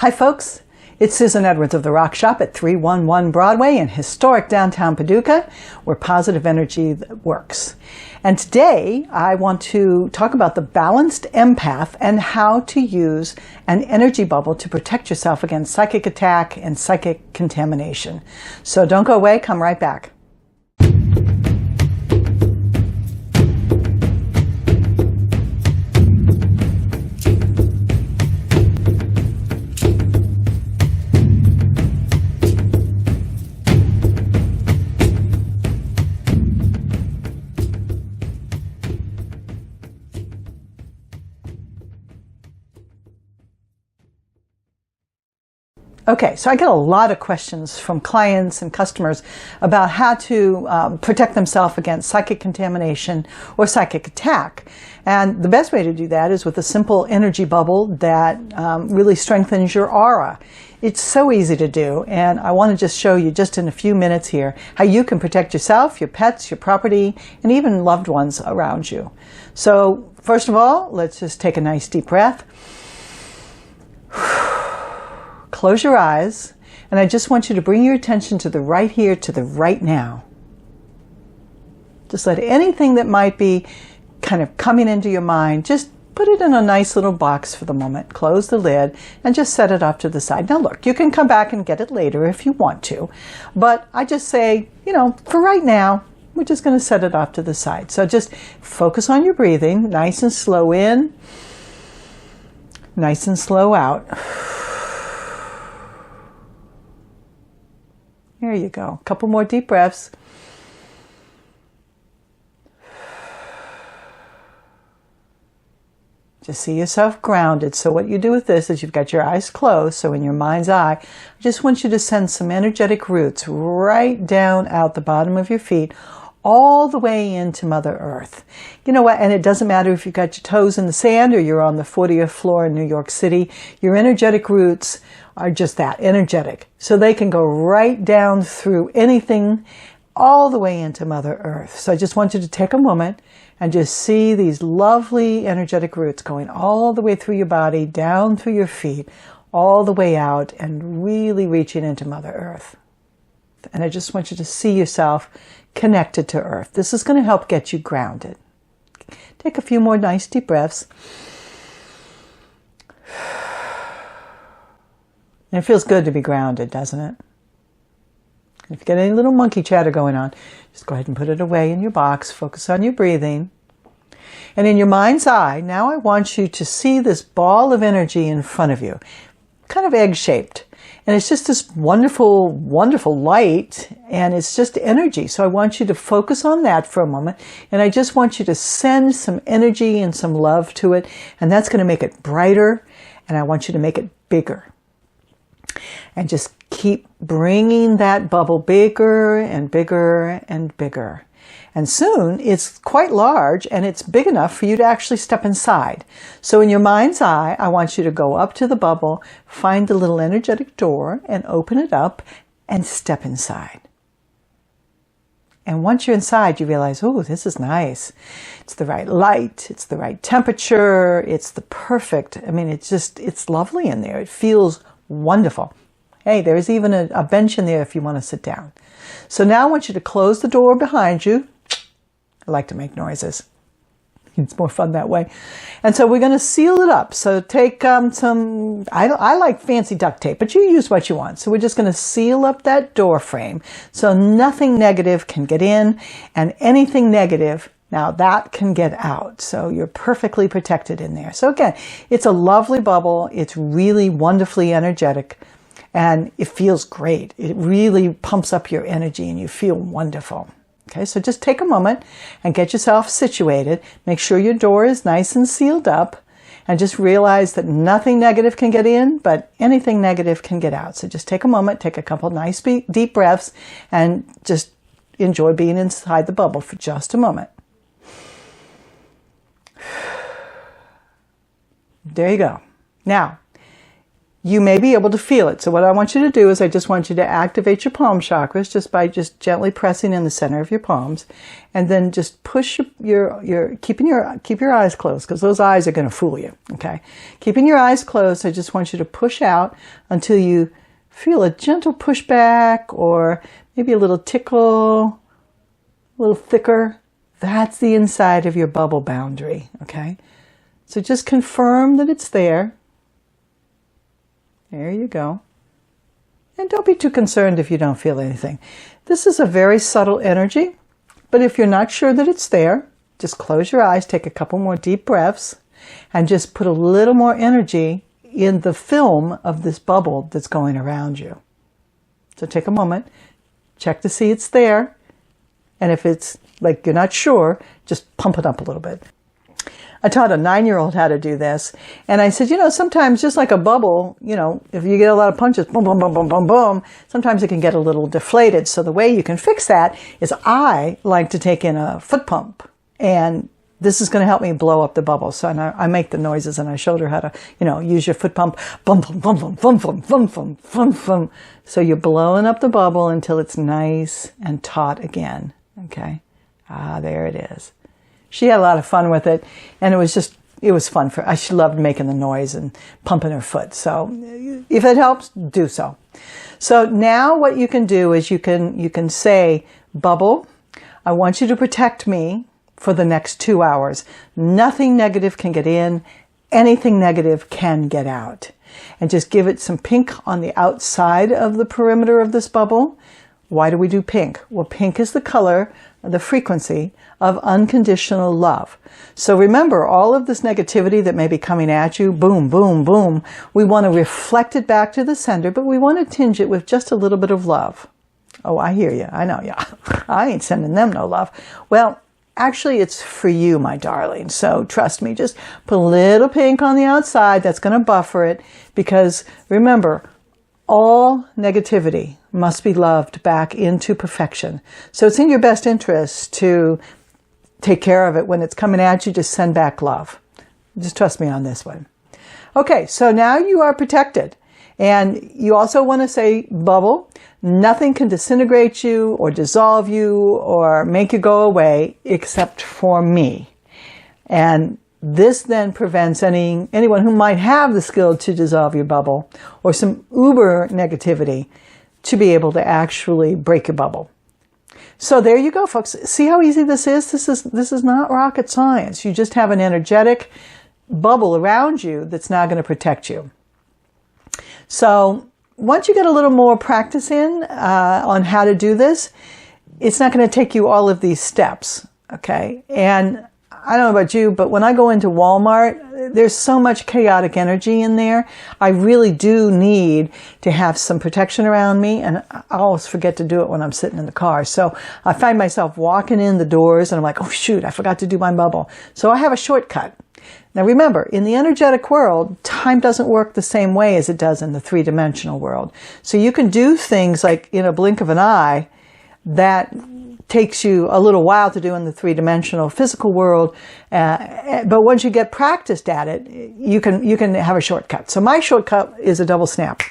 Hi folks, it's Susan Edwards of The Rock Shop at 311 Broadway in historic downtown Paducah, where positive energy works. And today I want to talk about the balanced empath and how to use an energy bubble to protect yourself against psychic attack and psychic contamination. So don't go away, come right back. Okay, so I get a lot of questions from clients and customers about how to protect themselves against psychic contamination or psychic attack. And the best way to do that is with a simple energy bubble that really strengthens your aura. It's so easy to do, and I want to just show you just in a few minutes here how you can protect yourself, your pets, your property, and even loved ones around you. So first of all, let's just take a nice deep breath. Close your eyes, and I just want you to bring your attention to the right here, to the right now. Just let anything that might be kind of coming into your mind, just put it in a nice little box for the moment. Close the lid and just set it off to the side. Now look, you can come back and get it later if you want to, but I just say, for right now, we're just going to set it off to the side. So just focus on your breathing, nice and slow in, nice and slow out. There you go. A couple more deep breaths. Just see yourself grounded. So what you do with this is you've got your eyes closed. So in your mind's eye, I just want you to send some energetic roots right down out the bottom of your feet, all the way into Mother Earth. You know what? And it doesn't matter if you've got your toes in the sand or you're on the 40th floor in New York City. Your energetic roots are just that, energetic. So they can go right down through anything, all the way into Mother Earth. So I just want you to take a moment and just see these lovely energetic roots going all the way through your body, down through your feet, all the way out, and really reaching into Mother Earth. And I just want you to see yourself connected to Earth. This is going to help get you grounded. Take a few more nice deep breaths. And it feels good to be grounded, doesn't it? If you get any little monkey chatter going on, just go ahead and put it away in your box. Focus on your breathing. And in your mind's eye, now I want you to see this ball of energy in front of you, kind of egg-shaped. And it's just this wonderful, wonderful light, and it's just energy. So I want you to focus on that for a moment, and I just want you to send some energy and some love to it, and that's going to make it brighter, and I want you to make it bigger. And just keep bringing that bubble bigger and bigger and bigger. And soon it's quite large and it's big enough for you to actually step inside. So in your mind's eye, I want you to go up to the bubble, find the little energetic door and open it up and step inside. And once you're inside, you realize, oh, this is nice. It's the right light. It's the right temperature. It's the perfect. It's lovely in there. It feels wonderful. Hey, there's even a bench in there if you want to sit down. So now I want you to close the door behind you. I like to make noises. It's more fun that way. And so we're going to seal it up. So take some, I like fancy duct tape, but you use what you want. So we're just going to seal up that door frame so nothing negative can get in, and anything negative, now that can get out. So you're perfectly protected in there. So again, it's a lovely bubble. It's really wonderfully energetic. And it feels great. It really pumps up your energy and you feel wonderful. Okay, so just take a moment and get yourself situated. Make sure your door is nice and sealed up. And just realize that nothing negative can get in, but anything negative can get out. So just take a moment, take a couple nice deep breaths, and just enjoy being inside the bubble for just a moment. There you go. Now, you may be able to feel it. So what I want you to do is I just want you to activate your palm chakras just by just gently pressing in the center of your palms, and then just push keeping your eyes closed, because those eyes are going to fool you. Okay, keeping your eyes closed, I just want you to push out until you feel a gentle pushback or maybe a little tickle, a little thicker. That's the inside of your bubble boundary. Okay, so just confirm that it's there. There you go. And don't be too concerned if you don't feel anything. This is a very subtle energy, but if you're not sure that it's there, just close your eyes, take a couple more deep breaths, and just put a little more energy in the film of this bubble that's going around you. So take a moment, check to see it's there, and if it's like you're not sure, just pump it up a little bit. I taught a 9-year-old how to do this. And I said, sometimes just like a bubble, if you get a lot of punches, boom, boom, boom, boom, boom, boom, sometimes it can get a little deflated. So the way you can fix that is I like to take in a foot pump. And this is going to help me blow up the bubble. So I make the noises, and I showed her how to, use your foot pump. Bum, bum, bum, bum, bum, bum, bum, bum, bum, bum. So you're blowing up the bubble until it's nice and taut again. Okay. There it is. She had a lot of fun with it, and it was fun for her. She loved making the noise and pumping her foot. So if it helps, do so. So now what you can do is you can say, bubble, I want you to protect me for the next 2 hours. Nothing negative can get in. Anything negative can get out. And just give it some pink on the outside of the perimeter of this bubble. Why do we do pink? Well, pink is the color, the frequency of unconditional love. So remember, all of this negativity that may be coming at you, boom, boom, boom, we want to reflect it back to the sender, but we want to tinge it with just a little bit of love. Oh, I hear you. I know you. I ain't sending them no love. Well, actually, it's for you, my darling. So trust me, just put a little pink on the outside. That's going to buffer it, because remember, all negativity must be loved back into perfection. So it's in your best interest to take care of it. When it's coming at you, just send back love. Just trust me on this one. Okay, so now you are protected. And you also want to say, bubble, nothing can disintegrate you or dissolve you or make you go away except for me. And this then prevents anyone who might have the skill to dissolve your bubble or some uber negativity to be able to actually break your bubble. So there you go, folks. See how easy this is? This is not rocket science. You just have an energetic bubble around you that's now going to protect you. So once you get a little more practice in on how to do this, it's not going to take you all of these steps, okay? And I don't know about you, but when I go into Walmart, there's so much chaotic energy in there. I really do need to have some protection around me, and I always forget to do it when I'm sitting in the car. So I find myself walking in the doors, and I'm like, oh shoot, I forgot to do my bubble. So I have a shortcut. Now remember, in the energetic world, time doesn't work the same way as it does in the three-dimensional world. So you can do things like in a blink of an eye that takes you a little while to do in the three-dimensional physical world, but once you get practiced at it, you can have a shortcut. So my shortcut is a double snap.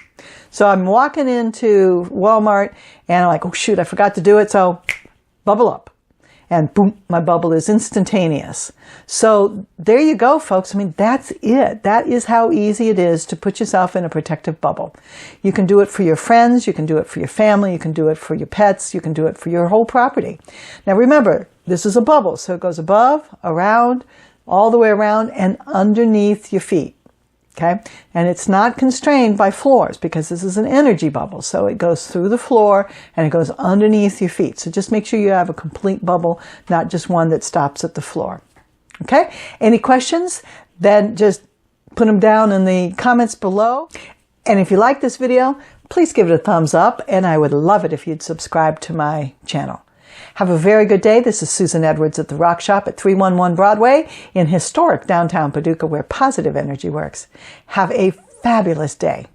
So I'm walking into Walmart, and I'm like, oh shoot, I forgot to do it, so bubble up. And boom, my bubble is instantaneous. So there you go, folks. I mean, that's it. That is how easy it is to put yourself in a protective bubble. You can do it for your friends. You can do it for your family. You can do it for your pets. You can do it for your whole property. Now remember, this is a bubble. So it goes above, around, all the way around, and underneath your feet. Okay? And it's not constrained by floors because this is an energy bubble. So it goes through the floor and it goes underneath your feet. So just make sure you have a complete bubble, not just one that stops at the floor. Okay? Any questions? Then just put them down in the comments below. And if you like this video, please give it a thumbs up. And I would love it if you'd subscribe to my channel. Have a very good day. This is Susan Edwards at the Rock Shop at 311 Broadway in historic downtown Paducah, where positive energy works. Have a fabulous day.